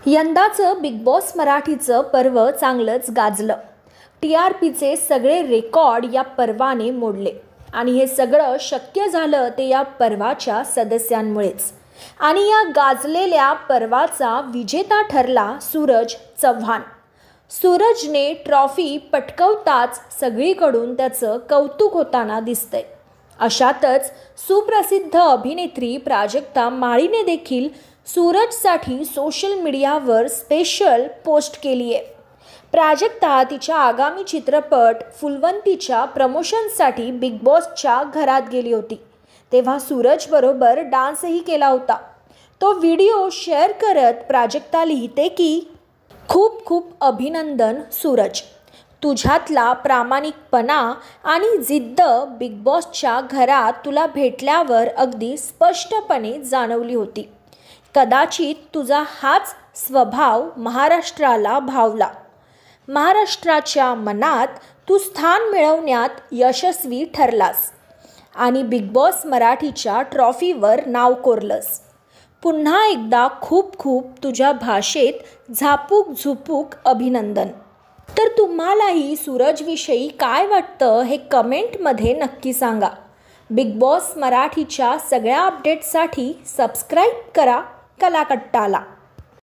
यंदाचं big boss मराठीचं पर्व चांगलंच गाजलं. TRPचे सगळे रेकॉर्ड या पर्वाने मोडले आणि हे सगळं शक्य झालं ते या पर्वाच्या सदस्यांमुळेच. आणि या गाजलेल्या पर्वाचा विजेता ठरला सूरज चव्हाण. सूरजने ट्रॉफी पटकवताच सगळीकडून त्याचं कौतुक होताना दिसतंय. अशातच सुप्रसिद्ध अभिनेत्री प्राजक्ता माळीने देखील सूरजसाठी सोशल मीडियावर स्पेशल पोस्ट केली आहे. प्राजक्ता तिच्या आगामी चित्रपट फुलवंतीच्या प्रमोशनसाठी बिग बॉसच्या घरात गेली होती. तेव्हा सूरजबरोबर डान्सही केला होता. तो व्हिडिओ शेअर करत प्राजक्ता लिहिते की, खूप खूप अभिनंदन सूरज, तुझ्यातला प्रामाणिकपणा आणि जिद्द बिग बॉसच्या घरात तुला भेटल्यावर अगदी स्पष्टपणे जाणवली होती. कदाचित तुझा हाच स्वभाव महाराष्ट्राला भावला. महाराष्ट्राच्या मनात तू स्थान मिळवण्यात यशस्वी ठरलास आणि बिग बॉस मराठीच्या ट्रॉफीवर नाव कोरलंस. पुन्हा एकदा खूप खूप तुझ्या भाषेत झापूक झुपूक अभिनंदन. तर तुम्हालाही सूरजविषयी काय वाटतं हे कमेंटमध्ये नक्की सांगा. बिग बॉस मराठीच्या सगळ्या अपडेट्ससाठी सबस्क्राईब करा कलाकट्टाला.